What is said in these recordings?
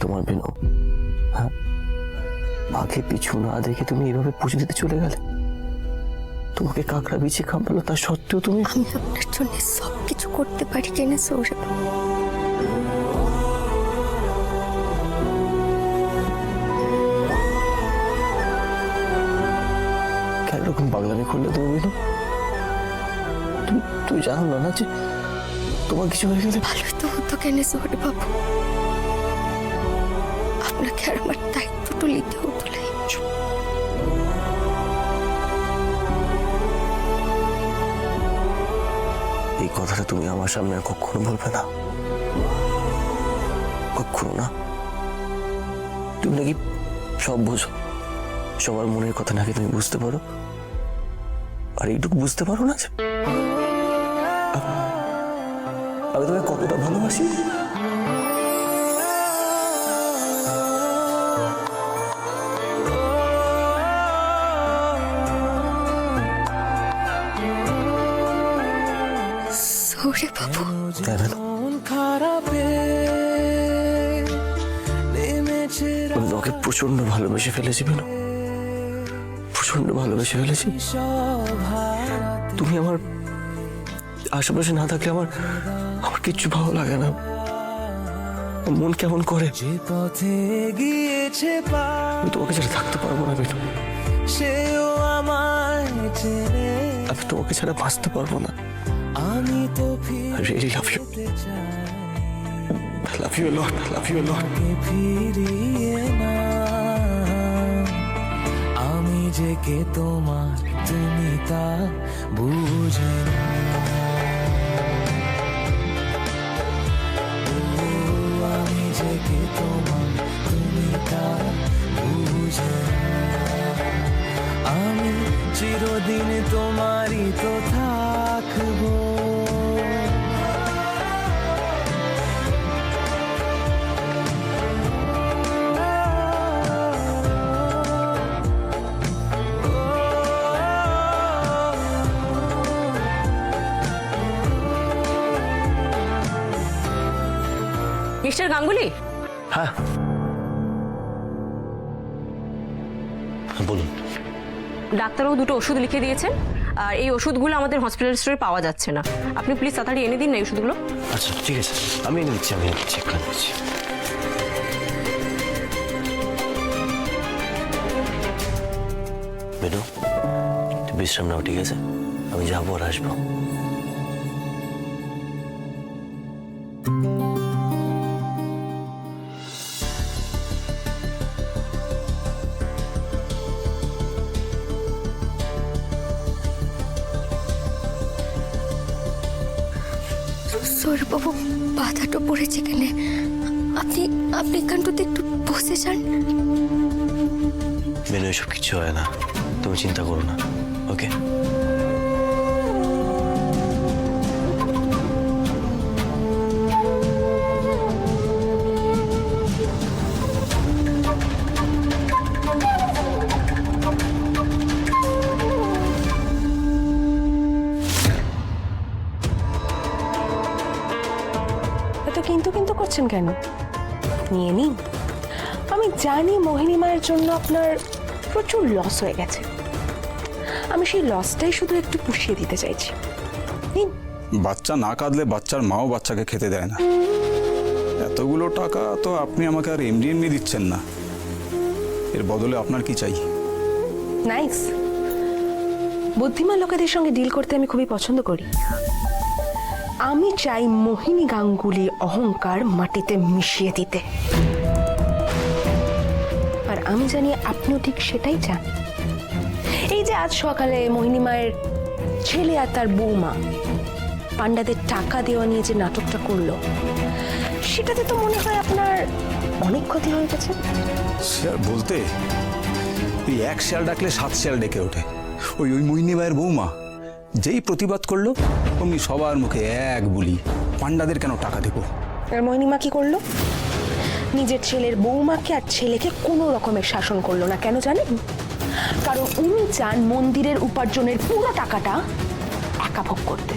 তোমার বেনু? হ্যাঁ, আগে পিছু না দেখে তুমি এইভাবে পুজো দিতে চলে গেলে। তোমাকে কাকড়া বিছিয়ে খাম্পালো, তা সত্ত্বেও তুমি। আমি আপনার জন্য সবকিছু করতে পারি কেন সৌরভ? কেন এরকম পাগলামি করলে তুমি বেনু? তুই জানো না যে তোমার কিছু হয়ে গেলে ভালোই তো হতো কেন সৌরভ বাবু? আপনাকে আর আমার দায়িত্বটা নিতে হতো না। এই কথাটা তুমি আমার সামনে আর কখনো বলবে না, কখনো না। তুমি নাকি সব বোঝো, সবার মনের কথা নাকি তুমি বুঝতে পারো, আর এইটুকু বুঝতে পারো না যে আমি তোমাকে কতটা ভালোবাসি। সৌরভ বাবু, তাই না? আমি তোমাকে প্রচন্ড ভালোবেসে ফেলেছি বেনু, প্রচন্ড ভালোবেসে ফেলেছি। তুমি আমার আশেপাশে না থাকলে আমার আমার কিচ্ছু ভালো লাগে না, মন কেমন করে। আমি তোমাকে ছাড়া থাকতে পারবো না বেনু, আমি তোমাকে ছাড়া বাঁচতে পারবো না। I really love you. I love you a lot. I love you a lot. আমি যে কে তোমার তুমি তা বুঝে না। আমি যে কে তোমার তুমি তা বুঝে না। আমি চিরদিন তোমারই তো থাকবো। মিস্টার গাঙ্গুলি, হ্যাঁ, বলুন। ডাক্তারবাবু দুটো ওষুধ লিখে দিয়েছেন, আর এই ওষুধগুলো আমাদের হসপিটাল স্টোরে পাওয়া যাচ্ছে না। আপনি প্লিজ তাড়াতাড়ি এনে দিন না এই ওষুধগুলো। আচ্ছা ঠিক আছে, আমি এনে দিচ্ছি, আমি চেক করে দিচ্ছি। বেনু, তুই বিশ্রাম নাও, ঠিক আছে? আমি যাবো আর আসবো। সৌরভ বাবু, বাধাটা পড়েছে কেন? আপনি আপনি এখানটাতে একটু বসে যান। বেনু, এসব কিছু হয় না, তুমি চিন্তা করো না, ওকে? এত কিন্তু কিন্তু করছেন কেন? নিয়ে নিন। আমি জানি মোহিনী মায়ের জন্য আপনার প্রচুর লস হয়ে গেছে, আমি সেই লসটাই শুধু একটু পুষিয়ে দিতে চাইছি। নিন। বাচ্চা না কাঁদলে বাচ্চার মাও বাচ্চাকে খেতে দেয় না। এতগুলো টাকা তো আপনি আমাকে আর এমনি এমনি দিচ্ছেন না, এর বদলে আপনার কি চাই? নাইস। বুদ্ধিমান লোকেদের সঙ্গে ডিল করতে আমি খুবই পছন্দ করি। আমি চাই মোহিনী গাঙ্গুলি অহংকার মাটিতে মিশিয়ে দিতে, আর আমি জানি আপনিও ঠিক সেটাই চান। এই যে আজ সকালে মোহিনী মায়ের ছেলে আর তার বৌমা পান্ডাদের টাকা দেওয়া নিয়ে যে নাটকটা করলো, সেটাতে তো মনে হয় আপনার অনেক ক্ষতি হয়ে গেছে। শেয়াল বলতে এই এক শেয়াল ডাকলে 7 শেয়াল ডেকে ওঠে। ওই মোহিনী মায়ের বৌমা যেই প্রতিবাদ করলো অমনি সবার মুখে এক বুলি, পান্ডাদের কেন টাকা দেবো। আর মোহিনী মা কি করলো? নিজের ছেলের বৌমাকে আর ছেলেকে কোনো রকমের শাসন করলো না। কেন জানেন? কারণ উনি চান মন্দিরের উপার্জনের পুরো টাকাটা একা ভোগ করতে।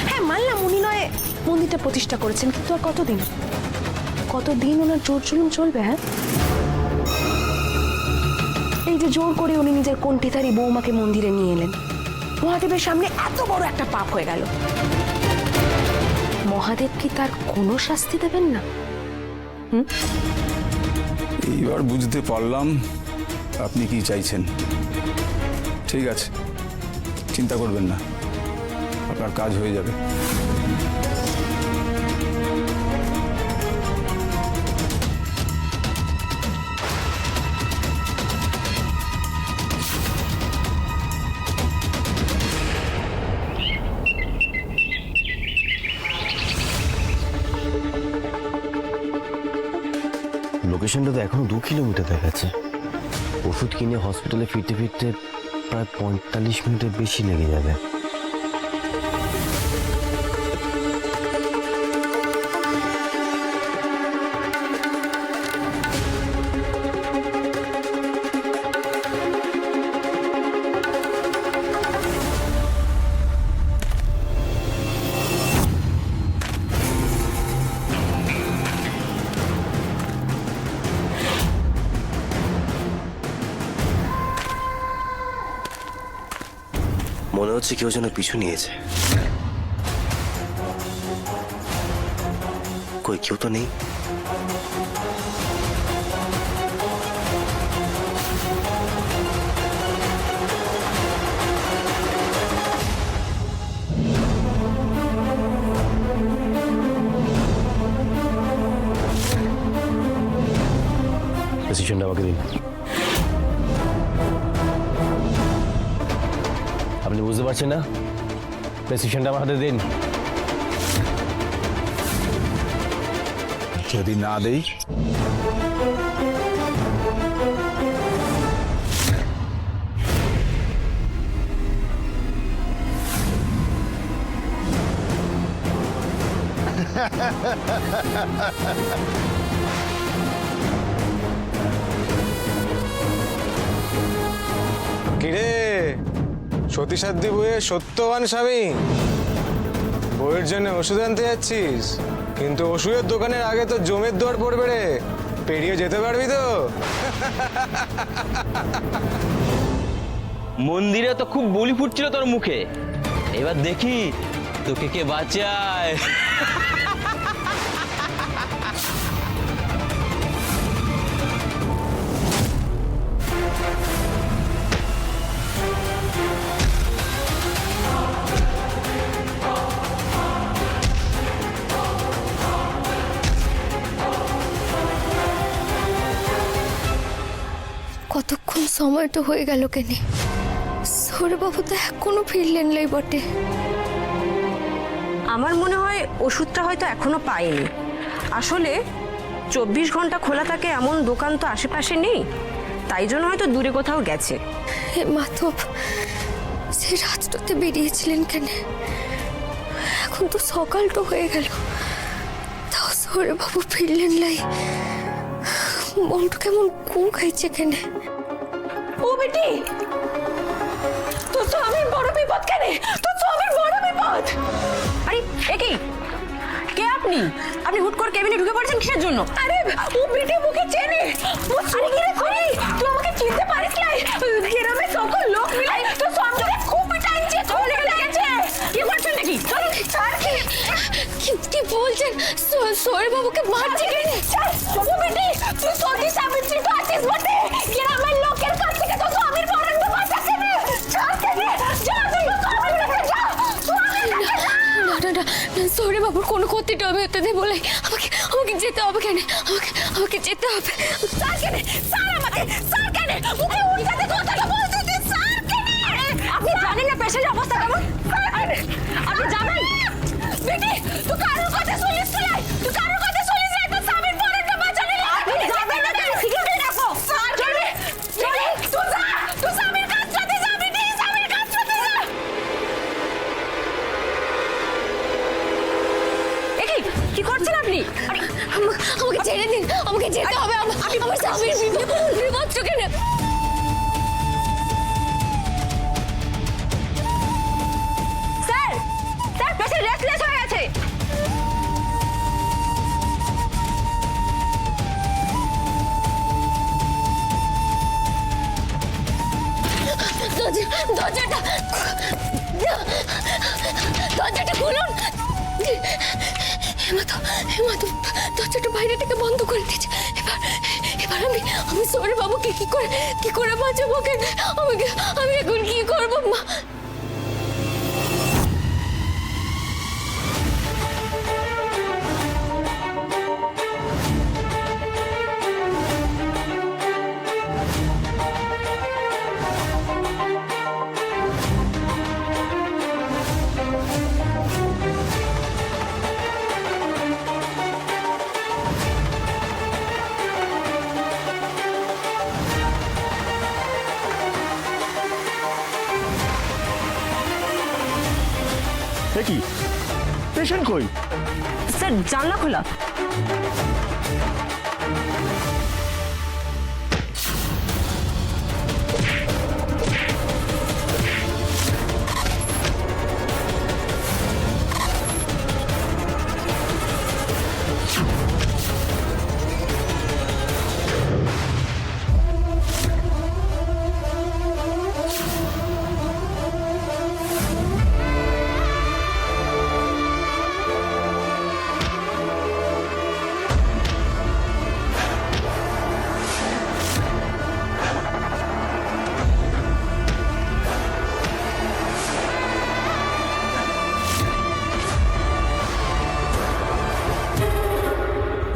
হ্যাঁ মানলাম উনি নয় মন্দিরটা প্রতিষ্ঠা করেছেন, কিন্তু আর কতদিন? কতদিন ওনার জোর জুলুম চলবে? হ্যাঁ, এই যে জোর করে উনি নিজের কণ্ঠিধারী বৌমাকে মন্দিরে নিয়ে এলেন, মহাদেবের সামনে এত বড় একটা পাপ হয়ে গেল। মহাদেব কি তার কোনো শাস্তি দেবেন না? এইবার বুঝতে পারলাম আপনি কি চাইছেন। ঠিক আছে, চিন্তা করবেন না, আপনার কাজ হয়ে যাবে। লোকেশনটা তো এখনো 2 কিলোমিটার দেখাচ্ছে। ওষুধ কিনে হসপিটালে ফিরতে ফিরতে প্রায় 45 মিনিটের বেশি লেগে যাবে। মনে হচ্ছে কেউ যেন পিছু নিয়েছে। কই, কেউ তো নেই। প্রেসক্রিপশনটা আমাকে দিন। আপনি বুঝতে পারছেন না? প্রেসক্রিপশনটা আমার হাতে দিন। যদি না দেই কিরে সতীসাধ্যী বইয়ের সত্যবান স্বামী, বইয়ের জন্য ওষুধ আনতে যাচ্ছিস, কিন্তু ওষুধের দোকানের আগে তো জমের দর পড়বে রে, পেরিয়ে যেতে পারবি তো? মন্দিরে তো খুব বলি ফুটছিল তোর মুখে, এবার দেখি তোকে কে বাঁচায়। কতক্ষণ সময়টা হয়ে গেল কেনে? সৌরবাবু তো এখনো ফিরলেন নাই বটে। আমার মনে হয় ওষুধটা হয়তো এখনো পাইনি। আসলে 24 ঘন্টা খোলা থাকে এমন দোকান তো আশেপাশে নেই, তাই জন্য হয়তো দূরে কোথাও গেছে। হে মাধব, সে রাতটাতে বেরিয়েছিলেন কেন? এখন তো সকালটা হয়ে গেল, তাও সৌরবাবু ফিরলেন নাই। মনটা কেমন কু খাইছে কেনে? ও বেটি, তোর তো আমি বড় বিপদ কেনে, তোর তো আমি বড় বিপদ। আরে এ কি? কে আপনি? আপনি হুট করে কেবিনে ঢুকে পড়েছেন কিসের জন্য? আরে ও বেটি মুখে চেনে। আরে কি রে করি, তুই আমাকে চিনতে পারিস নাই? গ্রামে সকল লোক মিলে তো সঞ্জয়কে খুব পিটাইছে, তোর লেগেছে। কি করছেন নাকি? আর কি বলছেন? সৌরবাবুকে মারছে কেনে? ও বেটি, তুই সত্যি সাবিত্রী তো আছিস বটে, গ্রামের লোকের কাছ থেকে তো স্বামীর পরাণ বাঁচাচ্ছে না। চল কেনে, যা তুই স্বামীর কাছে যা। না, সৌরবাবুর কোনো ক্ষতিটা আমি হতে দেবো না। আমাকে যেতে হবে কেন? আমাকে যেতে হবে। স্যার কেনে, স্যার আমাকে, স্যার কেনে, মুখে উল্টাতে কথাটা বলতে দে, স্যার কেনে। আপনি জানেন না পেশেন্টের অবস্থা কেমন? আপনি যাবেন? বেটি, তুই কারোর কথা শুনিস না, তুই কারোর কথা শুনিস না, তোর স্বামীর পরাণটা বাঁচালে আপনি যাবেন না কেন? সিকিউরিটি রাখো। স্যার কেনে, চলে, তুই যা, তুই স্বামীর কাছ সাথে যা, বেটি, স্বামীর কাছ সাথে যা। এ কি করছেন আপনি? আমাকে ছেড়ে দিন, আমাকে যেতে হবে। আমার স্বামীর বিপদ কেন? স্যার পেশেন্ট রেস্টলেস হয়ে গেছে। দরজাটা দরজাটা খুলুন। হেমা তো দরজাটা বাইরে থেকে বন্ধ করে দিয়েছে। এবার আমি সরি বাবুকে কি করে বাঁচাবো? আমি এখন কি করবো মা? কি পেশেন্ট কই? স্যার জানলা খোলা।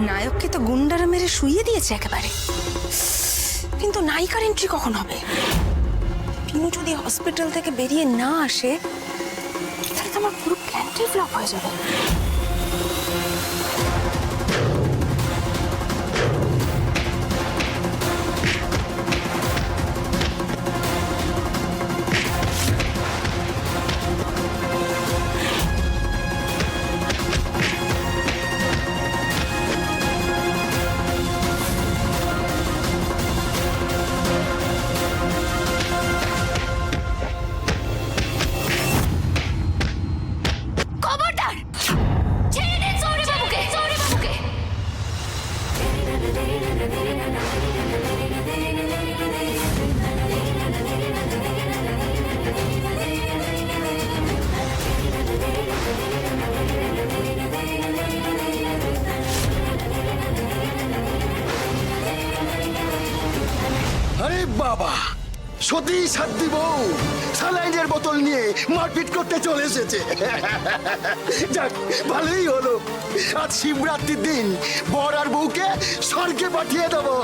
নায়ককে তো গুন্ডারা মেরে শুইয়ে দিয়েছে একেবারে, কিন্তু নায়িকার এন্ট্রি কখন হবে? পিনু যদি হসপিটাল থেকে বেরিয়ে না আসে তাহলে তো আমার পুরো প্ল্যানটাই ফ্লপ হয়ে যাবে। খবরদার ছেড়ে দিন সৌরি বাবুকে। আরে বাবা, সতী সাধ্বী বউ স্যালাইনের বোতল নিয়ে মারপিট করতে চলে এসেছে। যাক, ভালোই হলো। আজ শিবরাত্রির দিন বর আর বউকে স্বর্গে পাঠিয়ে দেবো।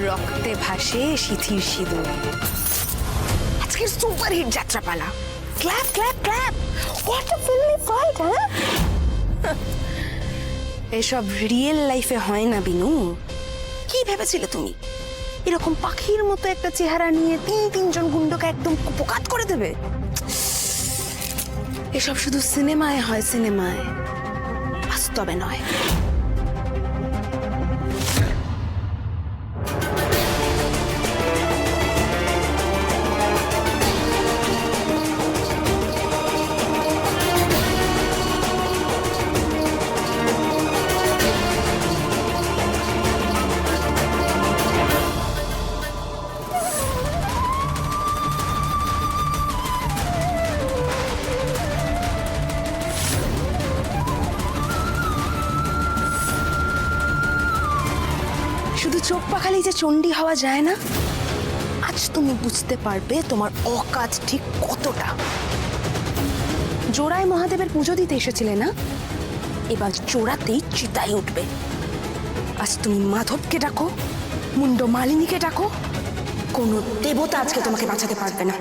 রক্তে ভাসে সিথির সিঁদুর। আজকের সুপারহিট যাত্রাপালা। Clap clap clap. What a filmy fight, হ্যাঁ? এসব রিয়েল লাইফে হয় না বিনু। কি ভেবেছিলে তুমি এরকম পাখির মতো একটা চেহারা নিয়ে তিনজন গুন্ডকে একদম কুপকাত করে দেবে? এসব শুধু সিনেমায় হয়, সিনেমায়, বাস্তবে নয়। শুধু চোখ পাখালেই যে চণ্ডী হওয়া যায় না, আজ তুমি বুঝতে পারবে তোমার অকাজ ঠিক কতটা। জোড়ায় মহাদেবের পুজো দিতে এসেছিলে না, এবার জোড়াতেই চিতায় উঠবে। আজ তুমি মাধবকে ডাকো, মুন্ড মালিনীকে ডাকো, কোনো দেবতা আজকে তোমাকে বাঁচাতে পারবে না।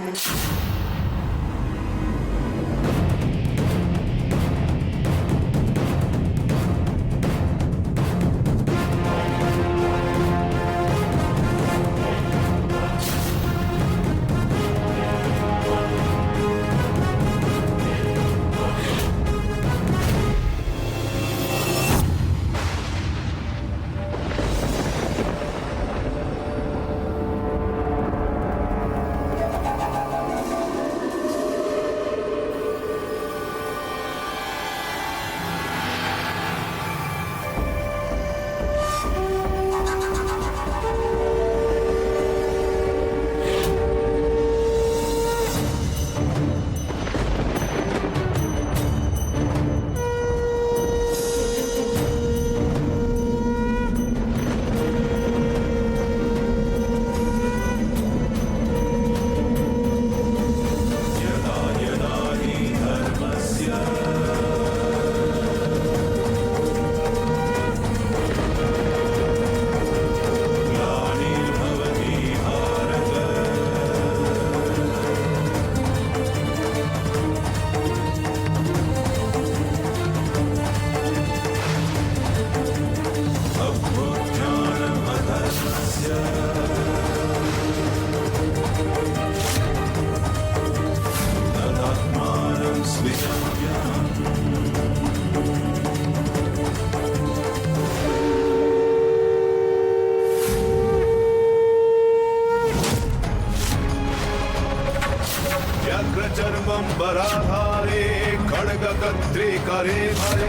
चर्मंबराधारे खड्गकत्रे करे भरे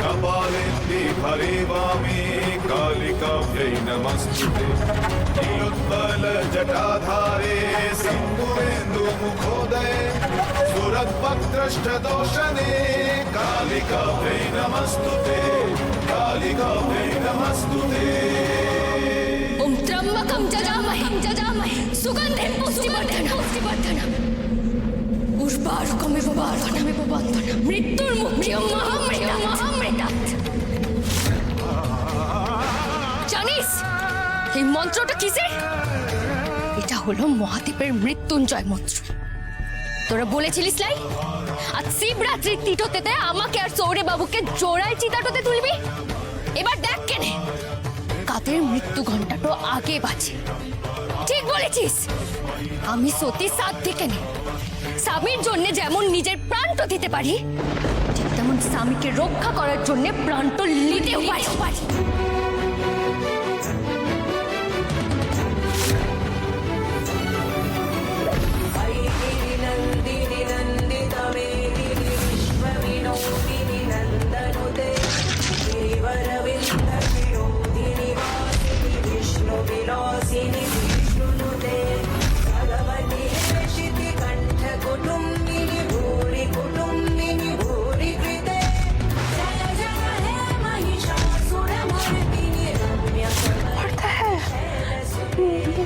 कपालेन्दे भरे वामे कालिकाभ्यै नमस्तुते नीलोत्पल जटाधारे सिन्दूरेन्दुमुखोदये सुरद्वक्त्रष्टदोषणे कालिकाभ्यै नमस्तुते कालिकाभ्यै नमस्तुते। ओम त्र्यंबकं जजामहे सुगन्धिं पुष्टिवर्धनम् उर्वारुकमिव बन्धनम् मृत्युर्मुक्त्यं महामृतात्। জানিস এই মন্ত্রটা কিসের? এটা হলো মহাদেবের মৃত্যুঞ্জয় মন্ত্র। তোরা বলেছিলিস লাই আজ শিবরাত্রির তিথিতে আমাকে আর সৌরে বাবুকে জোড়ায় চিতাটোতে তুলবি। এবার দেখ কেনে কাদের মৃত্যু ঘন্টাটা আগে বাজে। ঠিক বলেছিস, আমি সতী সাধ্যি কেনে স্বামীর জন্য যেমন নিজের প্রাণটা দিতে পারি, ঠিক তেমন স্বামীকে রক্ষা করার জন্য প্রাণটা নিতেও পারি।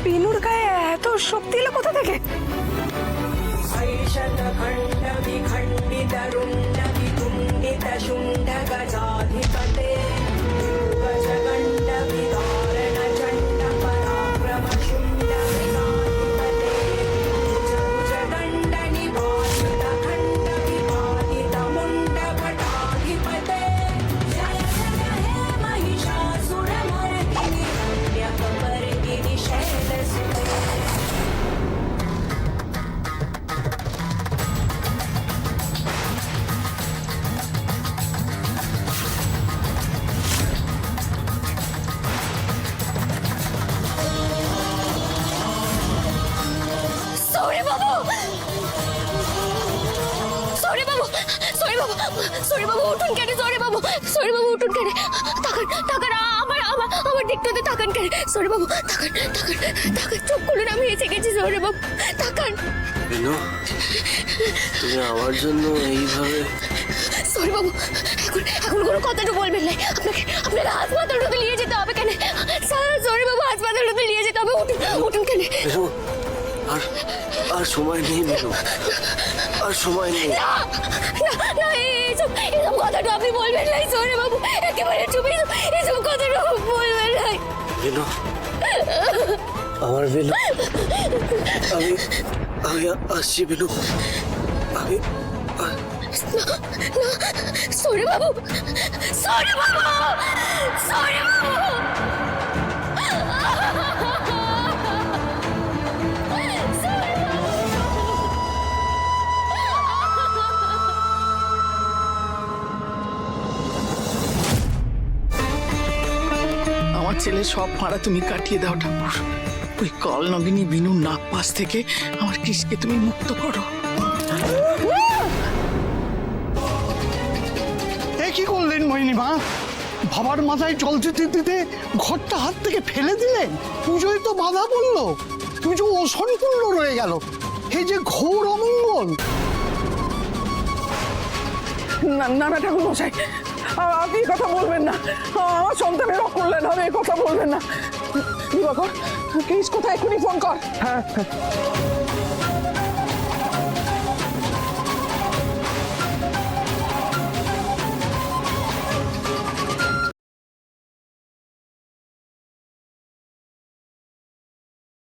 বিনুর গায়ে এত শক্তি এলো কোথা থেকে? সরি বাবু উঠুন কেন? সরি বাবু উঠুন কেন? তাকান আমার দিকটাতে তাকান কেন? সরি বাবু তাকান চুপ করুন, আমি এসে গেছি। সরি বাবু তাকান। বিনু, তুমি আমার জন্য এইভাবে? সরি বাবু, এখন কোনো কথাটা বলবেন না। আপনাকে হাসপাতালটাতে নিয়ে যেতে হবে কেন? সরি বাবু, হাসপাতালটাতে নিয়ে যেতে হবে। উঠুন কেন? আর সময় নেই মিনু, আর সময় নেই। না না, এইসব কথাটা আপনি বলবেন না সৌরে বাবু, একেবারে চুপ, এইসব কথাটা বলবেন না। মিনু, আমার মিনু, আমি আসছি মিনু, আমি সৌরে বাবু, সৌরে বাবু, সৌরে বাবু। আমার ছেলে সব ভাড়া তুমি কাটিয়ে দাও ঠাকুর। ওই কল নগিনী বিনুর নাক পাশ থেকে আমার কৃষকে তুমি মুক্ত করো। এ কি করলেন মোহিনী মা? বাবার মাথায় জল দিতে দিতে ঘরটা হাত থেকে ফেলে দিলেন। পুজোয় তো বাধা পড়লো, পুজো অসম্পূর্ণ রয়ে গেল। এই যে ঘোর অমঙ্গল। না না না ঠাকুর মশাই, আপনি এই কথা বলবেন না। আমার সন্তানের অকল্যাণ হবে, এই কথা বলবেন না। দিবাকর, কৃষ কোথায়? এক্ষুনি ফোন কর। হ্যাঁ।